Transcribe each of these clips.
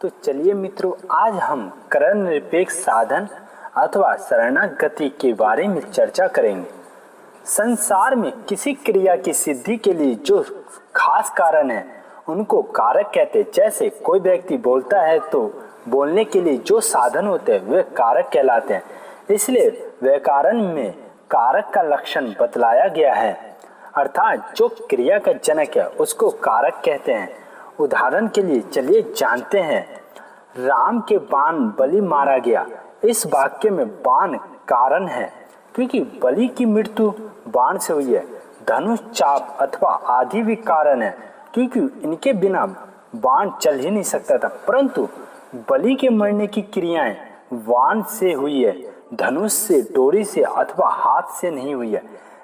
तो चलिए मित्रों, आज हम करण निरपेक्ष साधन अथवा शरणागति के बारे में चर्चा करेंगे। संसार में किसी क्रिया की सिद्धि के लिए जो खास कारण है उनको कारक कहते हैं। जैसे कोई व्यक्ति बोलता है तो बोलने के लिए जो साधन होते हैं वे कारक कहलाते हैं। इसलिए व्याकरण में कारक का लक्षण बतलाया गया है, अर्थात जो क्रिया का जनक है उसको कारक कहते हैं। उदाहरण के लिए चलिए जानते हैं, राम के बाण बलि मारा गया। इस वाक्य में बाण कारण है क्योंकि बलि की मृत्यु बाण से हुई है। धनुष, चाप अथवा आदि भी कारण है क्योंकि इनके बिना बाण चल ही नहीं सकता था, परंतु बलि के मरने की क्रियाएं बाण से हुई है, धनुष से, डोरी से अथवा हाथ से नहीं हुई है।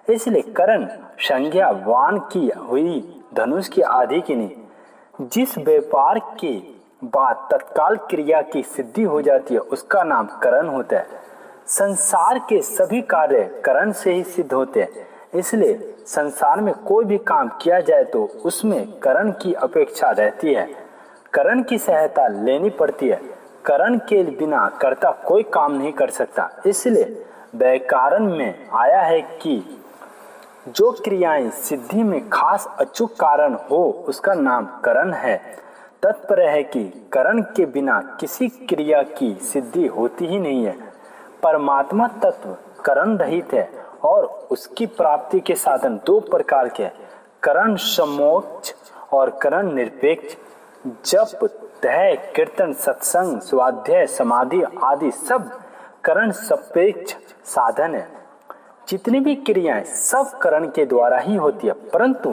इसलिए करण संज्ञा बाण की हुई, धनुष की आदि की नहीं। जिस व्यापार के बाद तत्काल क्रिया की सिद्धि हो जाती है उसका नाम करण होता है। संसार के सभी कार्य करण से ही सिद्ध होते हैं। इसलिए संसार में कोई भी काम किया जाए तो उसमें करण की अपेक्षा रहती है, करण की सहायता लेनी पड़ती है। करण के बिना कर्ता कोई काम नहीं कर सकता। इसलिए व्याकरण में आया है कि जो क्रियाएं सिद्धि में खास अचूक कारण हो उसका नाम करण है। तात्पर्य है कि करण के बिना किसी क्रिया की सिद्धि होती ही नहीं है। परमात्मा तत्व करण रहित है और उसकी प्राप्ति के साधन दो प्रकार के हैं, करण समोच्च और करण निरपेक्ष। जप, ध्याय, कीर्तन, सत्संग, स्वाध्याय, समाधि आदि सब करण सापेक्ष साधन है। जितनी भी क्रियाएं सब करण के द्वारा ही होती है, परंतु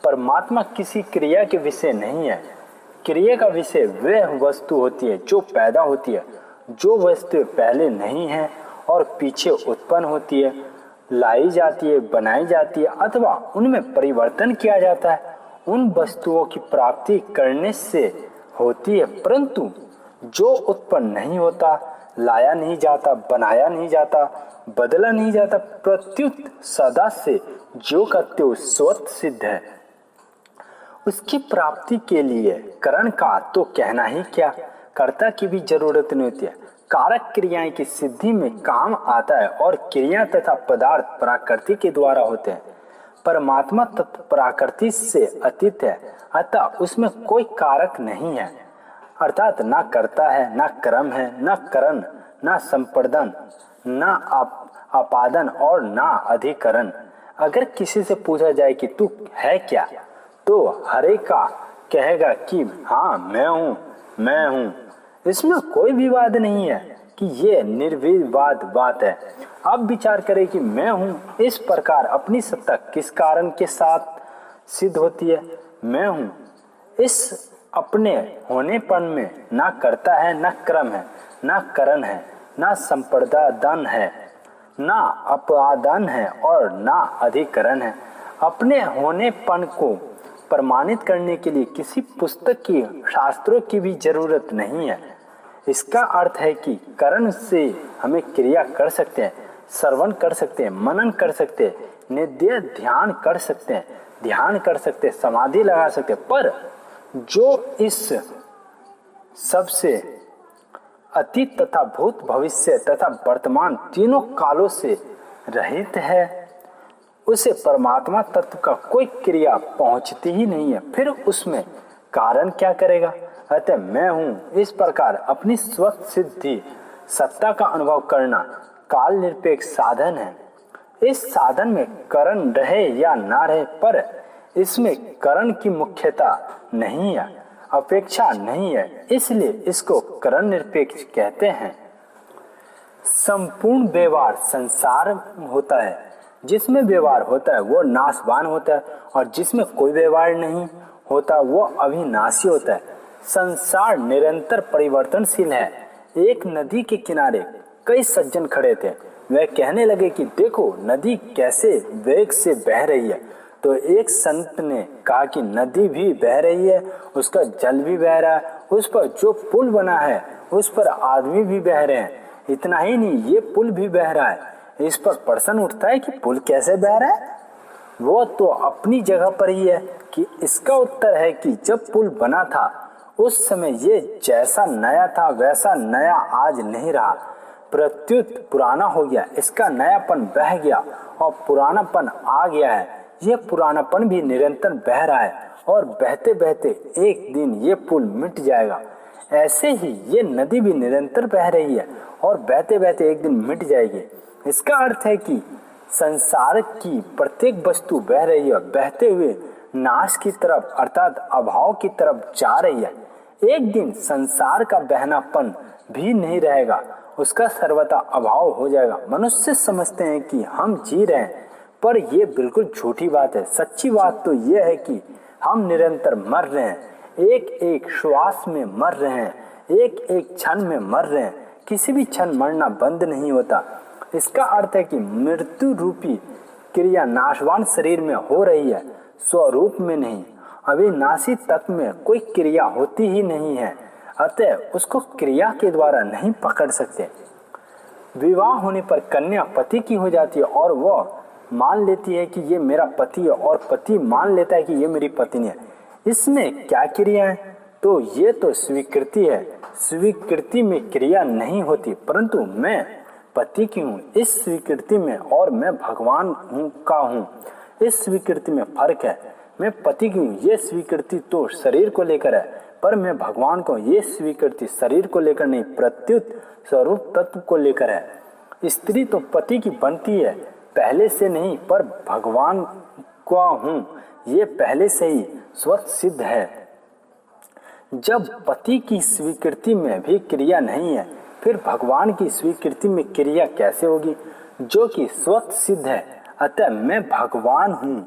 परमात्मा किसी क्रिया के विषय नहीं है। क्रिया का विषय वह वस्तु होती है जो पैदा होती है। जो वस्तु पहले नहीं है और पीछे उत्पन्न होती है, लाई जाती है, बनाई जाती है अथवा उनमें परिवर्तन किया जाता है, उन वस्तुओं की प्राप्ति करने से होती है। परंतु जो उत्पन्न नहीं होता, लाया नहीं जाता, बनाया नहीं जाता, बदला नहीं जाता, प्रत्युत सदा से जो का त्यो स्वतः सिद्ध है, उसकी प्राप्ति के लिए करण का तो कहना ही क्या, कर्ता की भी जरूरत नहीं होती है। कारक क्रियाएं की सिद्धि में काम आता है और क्रिया तथा पदार्थ प्रकृति के द्वारा होते हैं। परमात्मा तत्व प्रकृति से अतीत है, अतः उसमें कोई कारक नहीं है, अर्थात ना कर्ता है, ना कर्म है, ना करण, ना संप्रदान, ना आपादन और ना अधिकरण। अगर किसी से पूछा जाए कि तू है क्या, तो हर एक का कहेगा कि हाँ मैं हूँ। इसमें कोई विवाद नहीं है कि ये निर्विवाद बात है। अब विचार करें कि मैं हूँ इस प्रकार अपनी सत्ता किस कारण के साथ सिद्ध होती है। मैं हूँ इस अपने होनेपन में ना कर्ता है, ना क्रम है, ना करण है, ना संप्रदान है, ना अपादान है और ना अधिकरण है। अपने होनेपन को प्रमाणित करने के लिए किसी पुस्तक की, शास्त्रों की भी जरूरत नहीं है। इसका अर्थ है कि करण से हमें क्रिया कर सकते हैं, श्रवण कर सकते हैं, मनन कर सकते हैं, नित्य ध्यान कर सकते हैं, समाधि लगा सकते हैं, पर जो इस सबसे अतीत तथा भूत, भविष्य तथा वर्तमान तीनों कालों से रहित है, उसे परमात्मा तत्व का कोई क्रिया पहुंचती ही नहीं है। फिर उसमें कारण क्या करेगा। अतः मैं हूँ इस प्रकार अपनी स्वतः सिद्धि सत्ता का अनुभव करना काल निरपेक्ष साधन है। इस साधन में करण रहे या ना रहे, पर इसमें करण की मुख्यता नहीं है, अपेक्षा नहीं है, इसलिए इसको करण निरपेक्ष कहते हैं। संपूर्ण व्यवहार संसार होता है, जिसमें व्यवहार होता है वो नाशवान होता है और जिसमें कोई व्यवहार नहीं होता वो अविनाशी होता है। संसार निरंतर परिवर्तनशील है। एक नदी के किनारे कई सज्जन खड़े थे। वे कहने लगे कि देखो नदी कैसे वेग से बह रही है। तो एक संत ने कहा कि नदी भी बह रही है, उसका जल भी बह रहा है, उस पर जो पुल बना है उस पर आदमी भी बह रहे हैं। इतना ही नहीं, ये पुल भी बह रहा है। इस पर प्रश्न उठता है कि पुल कैसे बह रहा है। वो तो अपनी जगह पर ही है कि इसका उत्तर है कि जब पुल बना था उस समय ये जैसा नया था वैसा नया आज नहीं रहा, प्रत्युत पुराना हो गया। इसका नयापन बह गया और पुरानापन आ गया है। ये पुरानापन भी निरंतर बह रहा है और बहते बहते एक दिन ये पुल मिट जाएगा। ऐसे ही ये नदी भी निरंतर बह रही है और बहते बहते एक दिन मिट जाएगी। इसका अर्थ है कि संसार की प्रत्येक वस्तु बह रही है, बहते हुए नाश की तरफ अर्थात अभाव की तरफ जा रही है। एक दिन संसार का बहनापन भी नहीं रहेगा, उसका सर्वथा अभाव हो जाएगा। मनुष्य समझते हैं कि हम जी रहे हैं, पर यह बिल्कुल झूठी बात है। सच्ची बात तो यह है कि हम निरंतर मर रहे हैं, एक एक श्वास में मर रहे हैं, एक एक क्षण में मर रहे हैं। किसी भी क्षण मरना बंद नहीं होता। इसका अर्थ है कि मृत्यु रूपी क्रिया नाशवान शरीर में हो रही है, स्वरूप में नहीं। अविनाशी तत्व में कोई क्रिया होती ही नहीं है, अतः उसको क्रिया के द्वारा नहीं पकड़ सकते। विवाह होने पर कन्या पति की हो जाती है और वह मान लेती है कि ये मेरा पति है और पति मान लेता है कि ये मेरी पत्नी है। इसमें क्या क्रिया है? तो ये तो स्वीकृति है। स्वीकृति में क्रिया नहीं होती, परंतु मैं पति की हूँ इस स्वीकृति में और मैं भगवान का हूँ इस स्वीकृति में फर्क है। मैं पति की हूँ ये स्वीकृति तो शरीर को लेकर है, पर मैं भगवान को ये स्वीकृति शरीर को लेकर नहीं, प्रत्युत स्वरूप तत्व को लेकर है। स्त्री तो पति की बनती है, पहले से नहीं, पर भगवान का हूँ ये पहले से ही स्वतः सिद्ध है। जब पति की स्वीकृति में भी क्रिया नहीं है, फिर भगवान की स्वीकृति में क्रिया कैसे होगी, जो कि स्वतः सिद्ध है। अतः मैं भगवान हूँ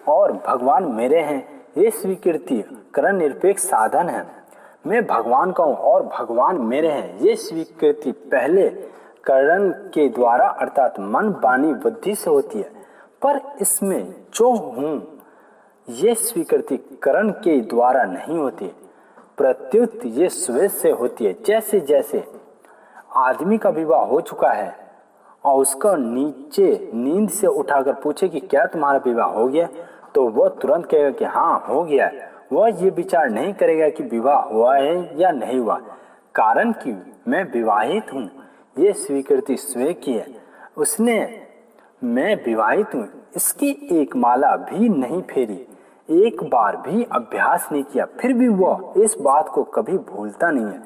और भगवान मेरे हैं, ये स्वीकृति करण निरपेक्ष साधन है। मैं भगवान का हूँ और भगवान मेरे हैं, ये स्वीकृति पहले करण के द्वारा अर्थात मन वाणी बुद्धि से होती है, पर इसमें जो हूँ ये स्वीकृति करण के द्वारा नहीं होती, प्रत्युत ये स्वेद से होती है। जैसे जैसे आदमी का विवाह हो चुका है और उसका नीचे नींद से उठाकर पूछे कि क्या तुम्हारा विवाह हो गया, तो वह तुरंत कहेगा कि हाँ हो गया है। वह ये विचार नहीं करेगा कि विवाह हुआ है या नहीं हुआ, कारण कि मैं विवाहित हूँ ये स्वीकृति स्वयं की है। उसने मैं विवाहित हूँ इसकी एक माला भी नहीं फेरी, एक बार भी अभ्यास नहीं किया, फिर भी वह इस बात को कभी भूलता नहीं है,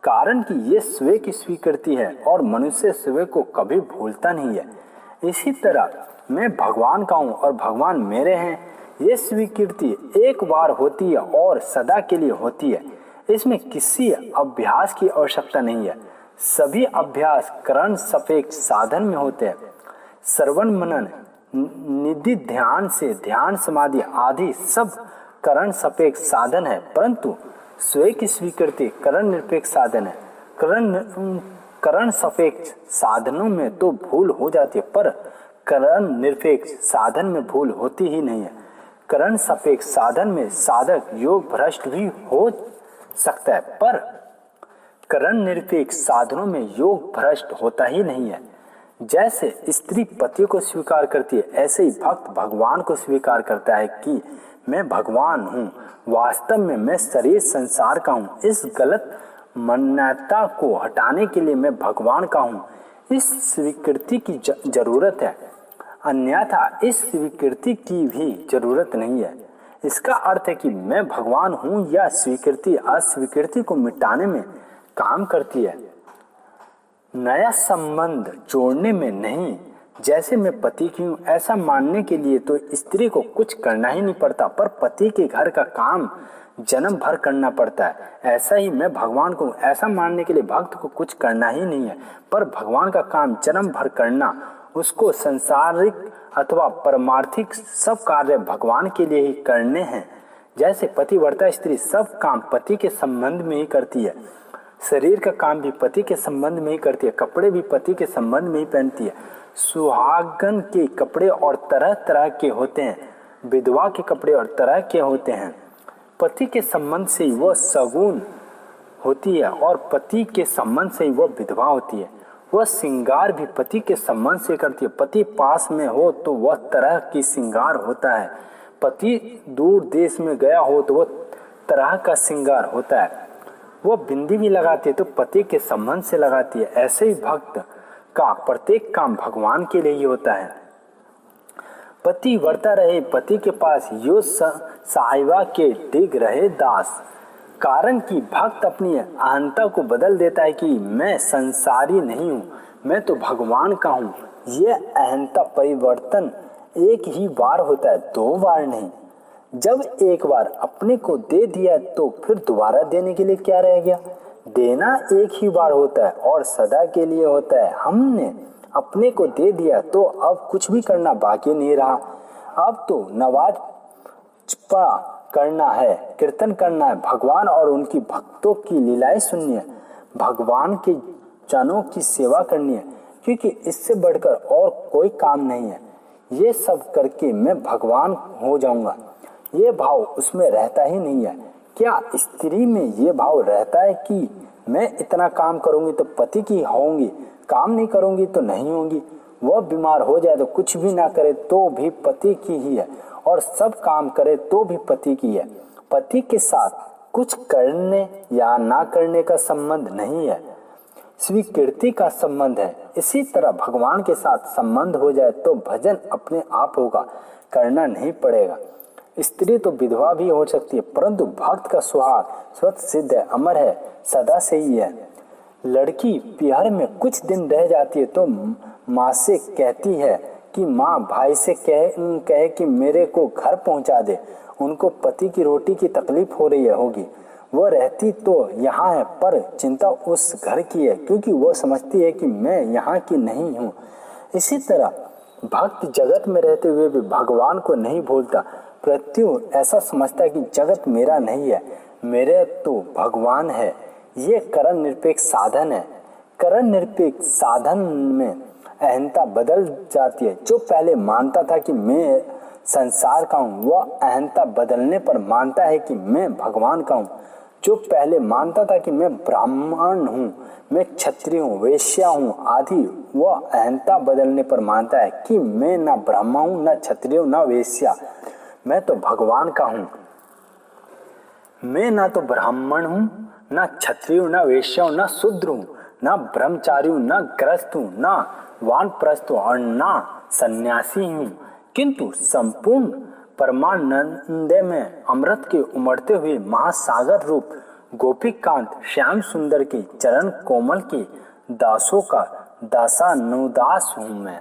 कारण कि ये स्वयं की स्वीकृति है और मनुष्य स्वयं को कभी भूलता नहीं है। इसी तरह मैं भगवान का हूँ और भगवान मेरे हैं, ये स्वीकृति एक बार होती है और सदा के लिए होती है। इसमें किसी अभ्यास की आवश्यकता नहीं है। सभी अभ्यास करण सापेक्ष साधन में होते हैं। श्रवण मनन निधि ध्यान से ध्यान समाधि आदि सब करण सापेक्ष साधन है, परंतु स्वयं की स्वीकृति करण निरपेक्ष साधन है। करण सापेक्ष साधनों में तो भूल हो जाती है, पर करण निरपेक्ष साधन में भूल होती ही नहीं है। करण सापेक्ष साधन में साधक योग भ्रष्ट भी हो सकता है, पर करण निरपेक्ष साधनों में योग भ्रष्ट होता ही नहीं है। जैसे स्त्री पति को स्वीकार करती है, ऐसे ही भक्त भगवान को स्वीकार करता है कि मैं भगवान हूँ, वास्तव में मैं शरीर संसार का हूँ। इस गलत मान्यता को हटाने के लिए मैं भगवान का हूँ इस स्वीकृति की जरूरत है, अन्यथा इस स्वीकृति की भी जरूरत नहीं है। इसका अर्थ है कि मैं भगवान हूँ या स्वीकृति अस्वीकृति को मिटाने में काम करती है, नया संबंध जोड़ने में नहीं। जैसे मैं पति की हूँ ऐसा मानने के लिए तो स्त्री को कुछ करना ही नहीं पड़ता, पर पति के घर का काम जन्म भर करना पड़ता है। ऐसा ही मैं भगवान को ऐसा मानने के लिए भक्त को कुछ करना ही नहीं है, पर भगवान का काम जन्म भर करना, उसको सांसारिक अथवा परमार्थिक सब कार्य भगवान के लिए ही करने हैं। जैसे पतिव्रता स्त्री सब काम पति के संबंध में ही करती है, शरीर का काम भी पति के संबंध में ही करती है, कपड़े भी पति के संबंध में ही पहनती है। सुहागन के कपड़े और तरह तरह के होते हैं, विधवा के कपड़े और तरह के होते हैं। पति के संबंध से ही वह सगुन होती है और पति के संबंध से ही वह विधवा होती है। वह श्रृंगार भी पति के संबंध से करती है, पति पास में हो तो वह तरह की श्रृंगार होता है, पति दूर देश में गया हो तो वह तरह का श्रृंगार होता है। वो बिंदी भी लगाती है तो पति के संबंध से लगाती है। ऐसे ही भक्त का प्रत्येक काम भगवान के लिए ही होता है। पति वर्ता रहे पति के पास, यो साहिबा के डिग रहे दास। कारण कि भक्त अपनी अहंता को बदल देता है कि मैं संसारी नहीं हूँ, मैं तो भगवान का हूँ। यह अहंता परिवर्तन एक ही बार होता है, 2 बार नहीं। जब एक बार अपने को दे दिया तो फिर दोबारा देने के लिए क्या रह गया। देना एक ही बार होता है और सदा के लिए होता है। हमने अपने को दे दिया तो अब कुछ भी करना बाकी नहीं रहा। अब तो नवाज करना है, कीर्तन करना है, भगवान और उनकी भक्तों की लीलाएं सुननी है, भगवान के जनों की सेवा करनी है, क्योंकि इससे बढ़कर और कोई काम नहीं है। ये सब करके मैं भगवान हो जाऊंगा, ये भाव उसमें रहता ही नहीं है। क्या स्त्री में ये भाव रहता है कि मैं इतना काम करूंगी तो पति की होंगी, काम नहीं करूंगी तो नहीं होंगी। वह बीमार हो जाए तो कुछ भी ना करे तो भी पति की ही है, और सब काम करे तो भी पति की है। पति के साथ कुछ करने या ना करने का संबंध नहीं है, स्वीकृति का संबंध है। इसी तरह भगवान के साथ संबंध हो जाए तो भजन अपने आप होगा, करना नहीं पड़ेगा। स्त्री तो विधवा भी हो सकती है, परंतु भक्त का सुहाग स्वतः सिद्ध है, अमर है, सदा से ही है। लड़की प्यार में कुछ दिन रह जाती है तो माँ से कहती है कि माँ भाई से कहे कि मेरे को घर पहुंचा दे, उनको पति की रोटी की तकलीफ हो रही होगी। वो रहती तो यहाँ है पर चिंता उस घर की है, क्योंकि वो समझती है कि मैं यहाँ की नहीं हूँ। इसी तरह भक्त जगत में रहते हुए भी भगवान को नहीं भूलता, प्रत्यु ऐसा समझता है कि जगत मेरा नहीं है, मेरे तो भगवान है। ये करण निरपेक्ष साधन है। करण निरपेक्ष साधन में अहंता बदल जाती है। जो पहले मानता था कि मैं संसार का हूँ, वह अहंता बदलने पर मानता है कि मैं भगवान का हूँ। जो पहले मानता था कि मैं ब्राह्मण हूँ, मैं क्षत्रिय हूँ, वेश्या हूँ आदि, वह अहंता बदलने पर मानता है कि मैं ना ब्राह्मण हूँ, ना क्षत्रिय हूँ, ना वेश्या, मैं तो भगवान का हूँ। मैं ना तो ब्राह्मण हूँ, ना क्षत्रिय हूँ, ना वेश्या हूँ, ना शूद्र हूँ, ना ब्रह्मचारी हूँ, ना गृहस्थ हूँ, ना वानप्रस्थ हूँ और ना सन्यासी हूँ, किंतु संपूर्ण परमानंद में अमृत के उमड़ते हुए महासागर रूप गोपीकांत श्याम सुंदर के चरण कोमल के दासों का दासानुदास हूँ मैं।